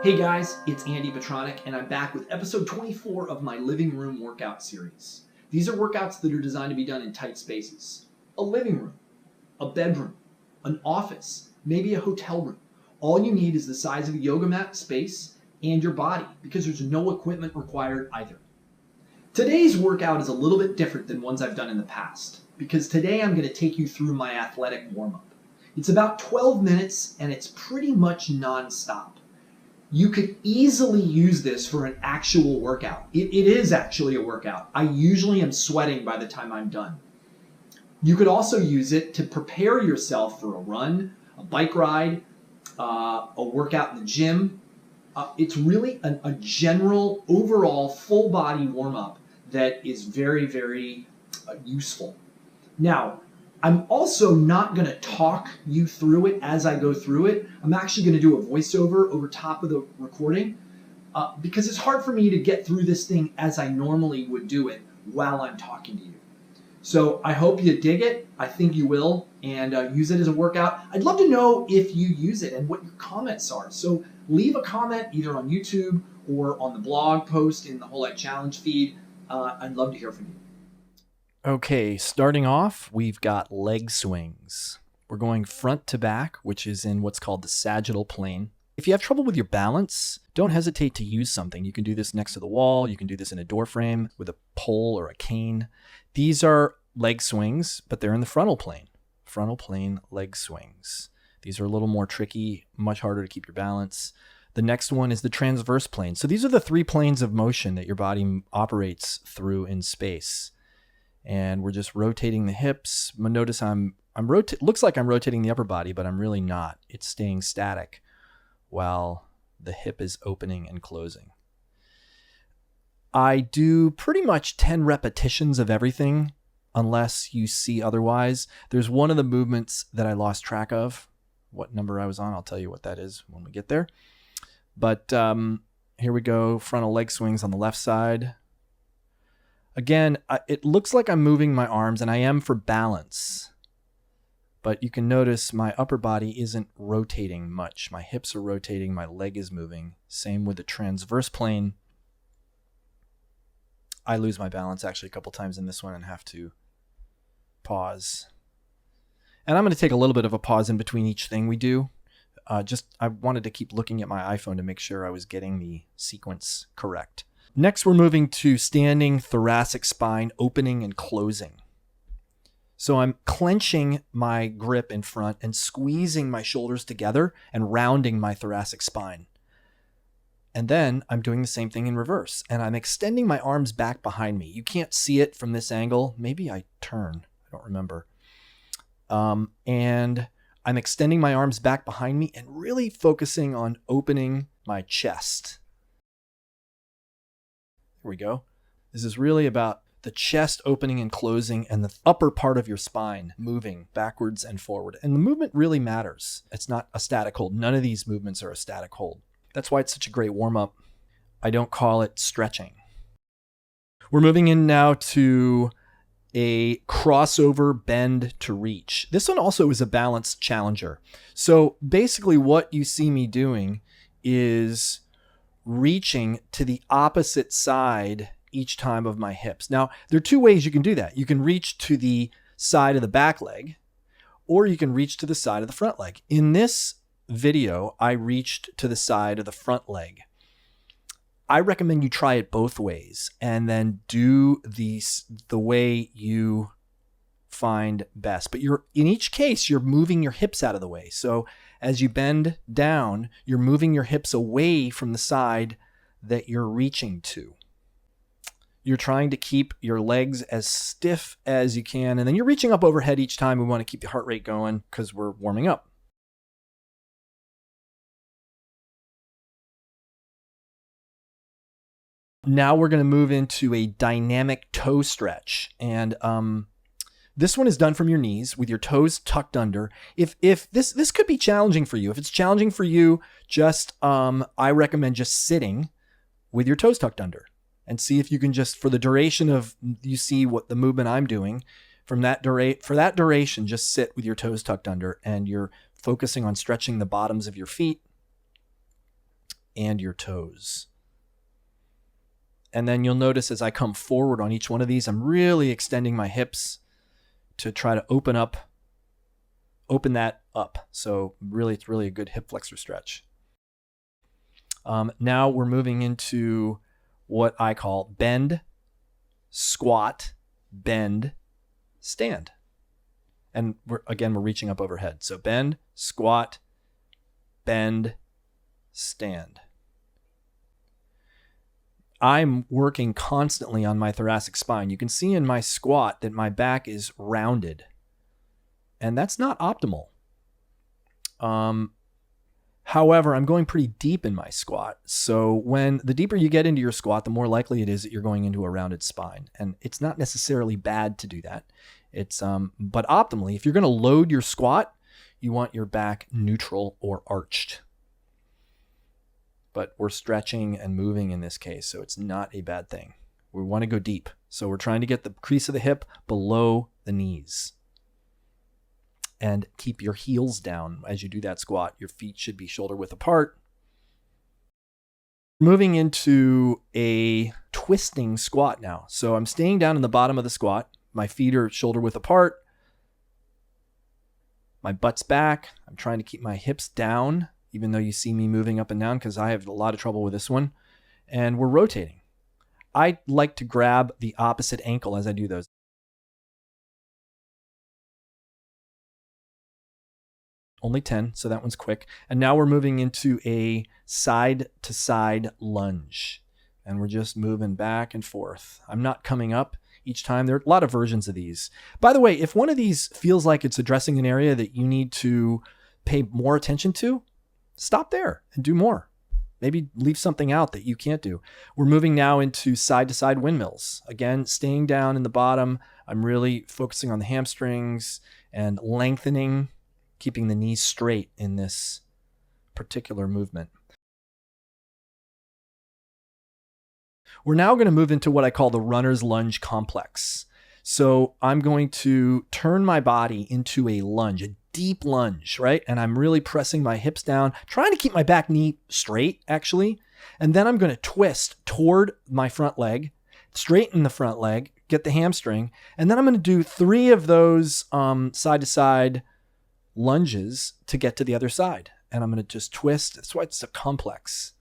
Hey guys, it's Andy Petronic, and I'm back with episode 24 of my living room workout series. These are workouts that are designed to be done in tight spaces. A living room, a bedroom, an office, maybe a hotel room. All you need is the size of a yoga mat, space, and your body, because there's no equipment required either. Today's workout is a little bit different than ones I've done in the past, because today I'm going to take you through my athletic warm-up. It's about 12 minutes, and it's pretty much non-stop. You could easily use this for an actual workout. It is actually a workout. I usually am sweating by the time I'm done. You could also use it to prepare yourself for a run, a bike ride, a workout in the gym. It's really a general, overall, full body warm-up that is very, very useful. Now, I'm also not going to talk you through it as I go through it. I'm actually going to do a voiceover over top of the recording because it's hard for me to get through this thing as I normally would do it while I'm talking to you. So I hope you dig it. I think you will, and use it as a workout. I'd love to know if you use it and what your comments are. So leave a comment either on YouTube or on the blog post in the Whole Life Challenge feed. I'd love to hear from you. Okay, starting off, we've got leg swings. We're going front to back, which is in what's called the sagittal plane. If you have trouble with your balance, don't hesitate to use something. You can do this next to the wall. You can do this in a door frame with a pole or a cane. These are leg swings, but they're in the frontal plane. Frontal plane leg swings. These are a little more tricky, much harder to keep your balance. The next one is the transverse plane. So these are the three planes of motion that your body operates through in space. And we're just rotating the hips. Notice looks like I'm rotating the upper body, but I'm really not. It's staying static while the hip is opening and closing. I do pretty much 10 repetitions of everything, unless you see otherwise. There's one of the movements that I lost track of. What number I was on, I'll tell you what that is when we get there. But here we go. Frontal leg swings on the left side. Again, it looks like I'm moving my arms, and I am for balance. But you can notice my upper body isn't rotating much. My hips are rotating, my leg is moving. Same with the transverse plane. I lose my balance actually a couple times in this one and have to pause. And I'm going to take a little bit of a pause in between each thing we do. I wanted to keep looking at my iPhone to make sure I was getting the sequence correct. Next, we're moving to standing thoracic spine opening and closing. So I'm clenching my grip in front and squeezing my shoulders together and rounding my thoracic spine. And then I'm doing the same thing in reverse, and I'm extending my arms back behind me. You can't see it from this angle. Maybe I turn. I don't remember. And I'm extending my arms back behind me and really focusing on opening my chest. Here we go. This is really about the chest opening and closing and the upper part of your spine moving backwards and forward. And the movement really matters. It's not a static hold. None of these movements are a static hold. That's why it's such a great warm-up. I don't call it stretching. We're moving in now to a crossover bend to reach. This one also is a balance challenger. So basically what you see me doing is reaching to the opposite side each time of my hips. Now, there are two ways you can do that. You can reach to the side of the back leg, or you can reach to the side of the front leg. In this video, I reached to the side of the front leg. I recommend you try it both ways and then do the way you find best. But in each case, you're moving your hips out of the way. So as you bend down, you're moving your hips away from the side that you're reaching to. You're trying to keep your legs as stiff as you can, and then you're reaching up overhead each time. We want to keep the heart rate going because we're warming up. Now we're going to move into a dynamic toe stretch. And this one is done from your knees with your toes tucked under. If this could be challenging for you. If it's challenging for you, just I recommend just sitting with your toes tucked under and see if you can just, for the duration of, you see what the movement I'm doing, for that duration, just sit with your toes tucked under and you're focusing on stretching the bottoms of your feet and your toes. And then you'll notice as I come forward on each one of these, I'm really extending my hips to try to open that up. So really, it's really a good hip flexor stretch. Now we're moving into what I call bend, squat, bend, stand. And we're reaching up overhead. So bend, squat, bend, stand. I'm working constantly on my thoracic spine. You can see in my squat that my back is rounded, and that's not optimal. However, I'm going pretty deep in my squat. So when the deeper you get into your squat, the more likely it is that you're going into a rounded spine. And it's not necessarily bad to do that. But optimally, if you're going to load your squat, you want your back neutral or arched. But we're stretching and moving in this case, so it's not a bad thing. We want to go deep. So we're trying to get the crease of the hip below the knees. And keep your heels down as you do that squat. Your feet should be shoulder width apart. Moving into a twisting squat now. So I'm staying down in the bottom of the squat. My feet are shoulder width apart. My butt's back. I'm trying to keep my hips down, even though you see me moving up and down because I have a lot of trouble with this one. And we're rotating. I like to grab the opposite ankle as I do those. Only 10, so that one's quick. And now we're moving into a side-to-side lunge. And we're just moving back and forth. I'm not coming up each time. There are a lot of versions of these. By the way, if one of these feels like it's addressing an area that you need to pay more attention to, stop there and do more. Maybe leave something out that you can't do. We're moving now into side-to-side windmills. Again, staying down in the bottom. I'm really focusing on the hamstrings and lengthening, keeping the knees straight in this particular movement. We're now going to move into what I call the runner's lunge complex. So I'm going to turn my body into a lunge, a deep lunge, right? And I'm really pressing my hips down, trying to keep my back knee straight, actually. And then I'm going to twist toward my front leg, straighten the front leg, get the hamstring. And then I'm going to do 3 of those side-to-side lunges to get to the other side. And I'm going to just twist. That's why it's a complex.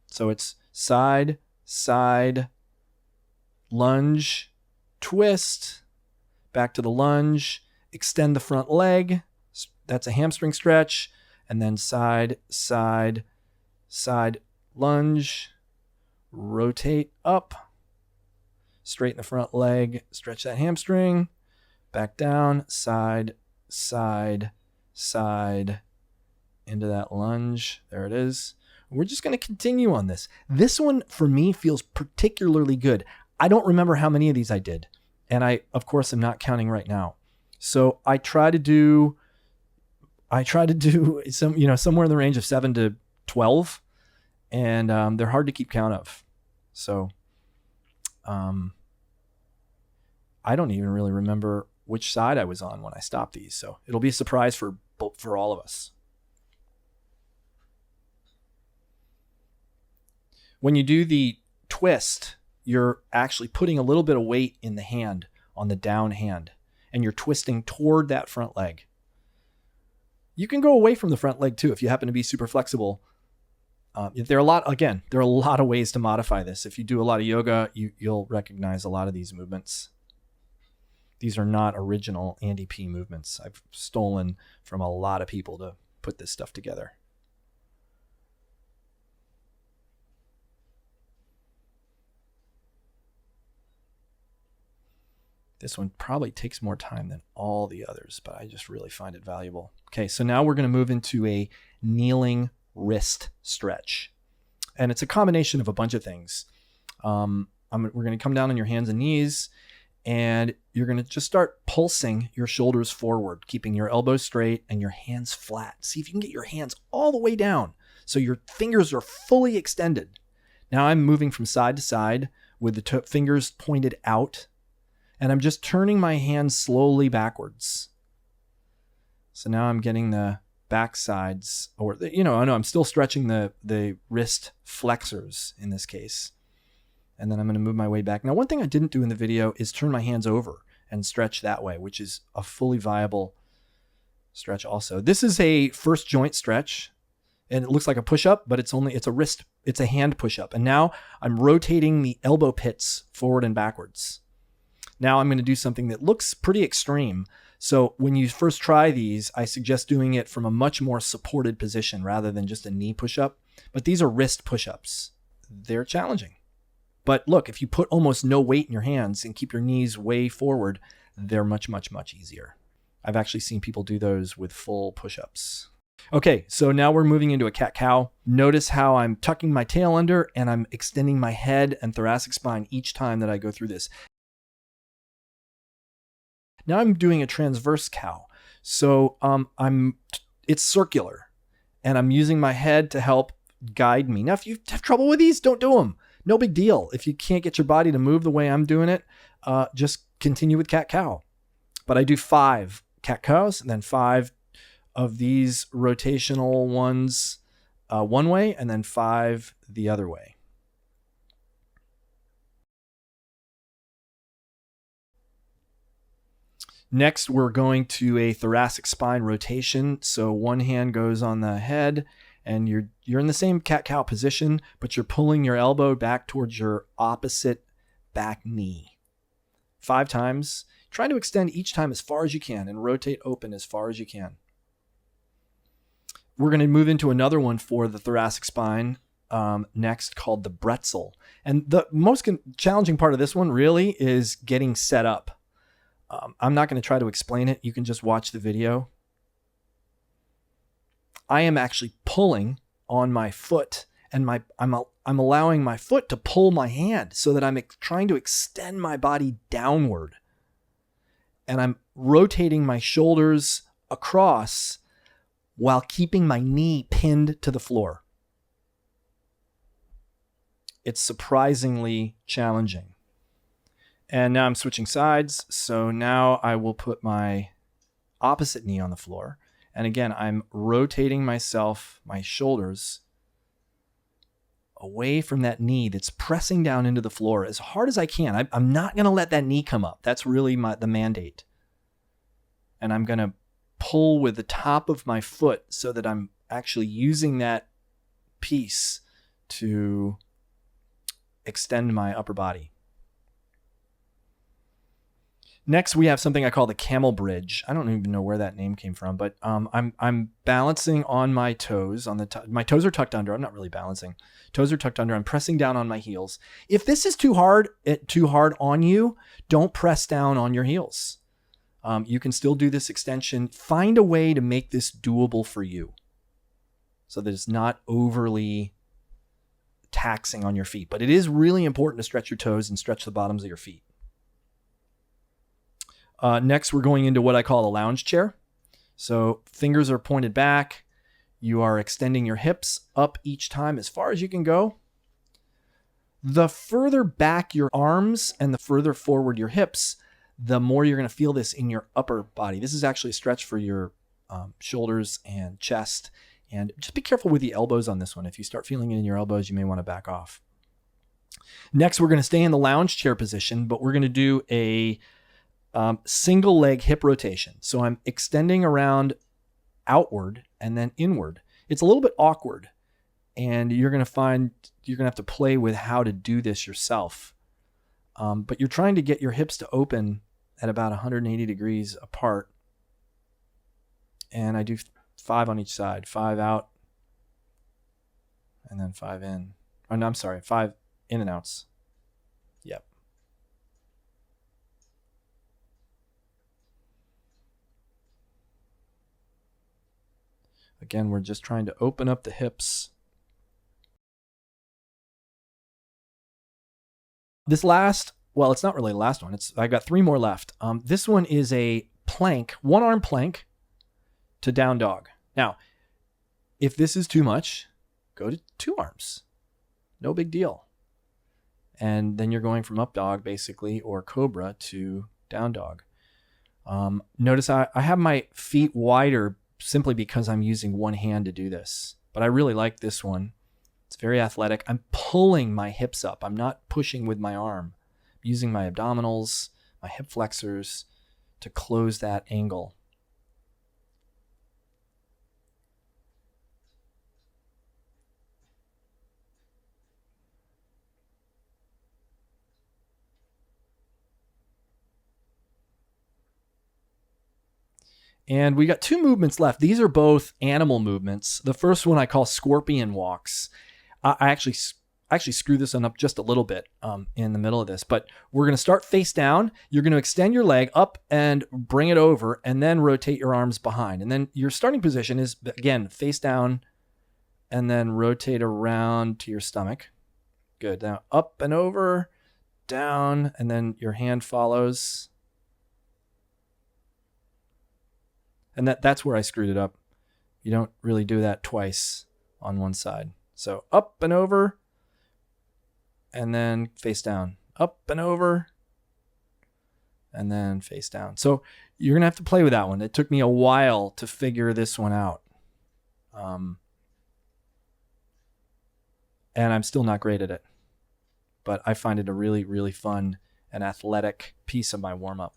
So it's side, side, lunge, twist, back to the lunge, extend the front leg. That's a hamstring stretch. And then side, side, side, lunge, rotate up, straighten the front leg, stretch that hamstring, back down, side, side, side, into that lunge. There it is. We're just going to continue on this. This one, for me, feels particularly good. I don't remember how many of these I did. And I, of course, am not counting right now. So I try to do somewhere in the range of 7 to 12. And they're hard to keep count of. So I don't even really remember which side I was on when I stopped these. So it'll be a surprise for all of us. When you do the twist, you're actually putting a little bit of weight in the hand, on the down hand, and you're twisting toward that front leg. You can go away from the front leg too if you happen to be super flexible. There are a lot of ways to modify this. If you do a lot of yoga, you'll recognize a lot of these movements. These are not original Andy P movements. I've stolen from a lot of people to put this stuff together. This one probably takes more time than all the others, but I just really find it valuable. Okay, so now we're going to move into a kneeling wrist stretch. And it's a combination of a bunch of things. We're going to come down on your hands and knees, and you're going to just start pulsing your shoulders forward, keeping your elbows straight and your hands flat. See if you can get your hands all the way down so your fingers are fully extended. Now I'm moving from side to side with the fingers pointed out. And I'm just turning my hands slowly backwards. So now I'm getting the back sides, or, you know, I know I'm still stretching the wrist flexors in this case. And then I'm going to move my way back. Now, one thing I didn't do in the video is turn my hands over and stretch that way, which is a fully viable stretch also. This is a first joint stretch, and it looks like a push-up, but it's a hand push-up. And now I'm rotating the elbow pits forward and backwards. Now I'm going to do something that looks pretty extreme. So when you first try these, I suggest doing it from a much more supported position rather than just a knee push-up. But these are wrist push-ups. They're challenging. But look, if you put almost no weight in your hands and keep your knees way forward, they're much, much, much easier. I've actually seen people do those with full push-ups. Okay, so now we're moving into a cat-cow. Notice how I'm tucking my tail under and I'm extending my head and thoracic spine each time that I go through this. Now I'm doing a transverse cow. So it's circular, and I'm using my head to help guide me. Now, if you have trouble with these, don't do them. No big deal. If you can't get your body to move the way I'm doing it, just continue with cat-cow. But I do 5 cat-cows and then 5 of these rotational ones one way and then 5 the other way. Next, we're going to a thoracic spine rotation. So one hand goes on the head, and you're in the same cat-cow position, but you're pulling your elbow back towards your opposite back knee. 5 times. Try to extend each time as far as you can and rotate open as far as you can. We're going to move into another one for the thoracic spine next, called the bretzel. And the most challenging part of this one really is getting set up. I'm not going to try to explain it. You can just watch the video. I am actually pulling on my foot, and I'm allowing my foot to pull my hand so that I'm trying to extend my body downward. And I'm rotating my shoulders across while keeping my knee pinned to the floor. It's surprisingly challenging. And now I'm switching sides. So now I will put my opposite knee on the floor. And again, I'm rotating myself, my shoulders, away from that knee that's pressing down into the floor as hard as I can. I'm not going to let that knee come up. That's really the mandate. And I'm going to pull with the top of my foot so that I'm actually using that piece to extend my upper body. Next, we have something I call the camel bridge. I don't even know where that name came from, but I'm balancing on my toes. My toes are tucked under. I'm not really balancing. Toes are tucked under. I'm pressing down on my heels. If this is too hard on you, don't press down on your heels. You can still do this extension. Find a way to make this doable for you so that it's not overly taxing on your feet. But it is really important to stretch your toes and stretch the bottoms of your feet. Next, we're going into what I call a lounge chair. So fingers are pointed back. You are extending your hips up each time as far as you can go. The further back your arms and the further forward your hips, the more you're going to feel this in your upper body. This is actually a stretch for your shoulders and chest. And just be careful with the elbows on this one. If you start feeling it in your elbows, you may want to back off. Next, we're going to stay in the lounge chair position, but we're going to do a single leg hip rotation. So I'm extending around outward and then inward. It's a little bit awkward, and you're going to have to play with how to do this yourself. But you're trying to get your hips to open at about 180 degrees apart. And I do 5 on each side, 5 out and then 5 in. Oh, no, I'm sorry, 5 in and outs. Yep. Again, we're just trying to open up the hips. This last, well, it's not really the last one. I got 3 more left. This one is a plank, 1-arm plank to down dog. Now, if this is too much, go to 2 arms. No big deal. And then you're going from up dog, basically, or cobra to down dog. Notice I have my feet wider simply because I'm using one hand to do this. But I really like this one. It's very athletic. I'm pulling my hips up. I'm not pushing with my arm. I'm using my abdominals, my hip flexors to close that angle. And we got 2 movements left. These are both animal movements. The first one I call scorpion walks. I actually screw this one up just a little bit in the middle of this, but we're going to start face down. You're going to extend your leg up and bring it over, and then rotate your arms behind. And then your starting position is, again, face down, and then rotate around to your stomach. Good. Now up and over, down, and then your hand follows. And that's where I screwed it up. You don't really do that twice on one side. So up and over, and then face down. Up and over, and then face down. So you're going to have to play with that one. It took me a while to figure this one out. And I'm still not great at it. But I find it a really, really fun and athletic piece of my warm-up.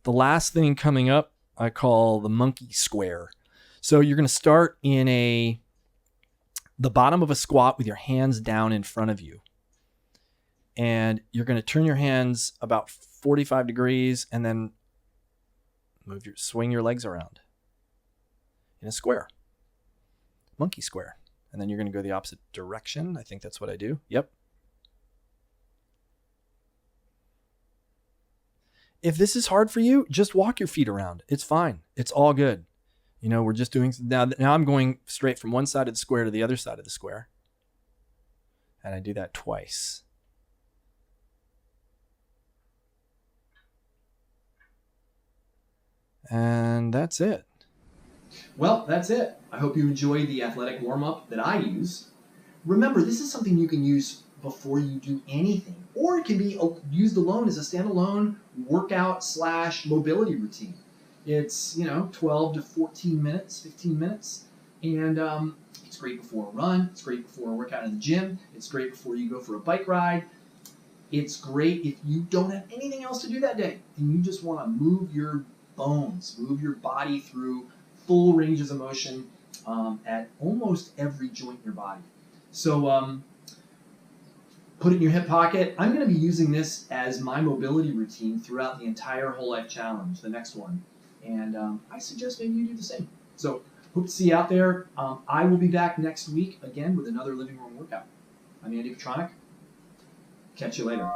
The last thing coming up, I call the monkey square. So you're going to start in the bottom of a squat with your hands down in front of you. And you're going to turn your hands about 45 degrees and then swing your legs around in a square. Monkey square. And then you're going to go the opposite direction. I think that's what I do. Yep. If this is hard for you, just walk your feet around. It's fine. It's all good. We're just doing, now I'm going straight from one side of the square to the other side of the square. And I do that twice. And that's it. Well, that's it. I hope you enjoy the athletic warm-up that I use. Remember, this is something you can use before you do anything, or it can be used alone as a standalone workout / mobility routine. It's 12 to 14 minutes, 15 minutes, and it's great before a run. It's great before a workout in the gym. It's great before you go for a bike ride. It's great if you don't have anything else to do that day and you just want to move your bones, move your body through full ranges of motion at almost every joint in your body. So put it in your hip pocket. I'm going to be using this as my mobility routine throughout the entire Whole Life Challenge, the next one. And I suggest maybe you do the same. So hope to see you out there. I will be back next week again with another living room workout. I'm Andy Petronic. Catch you later.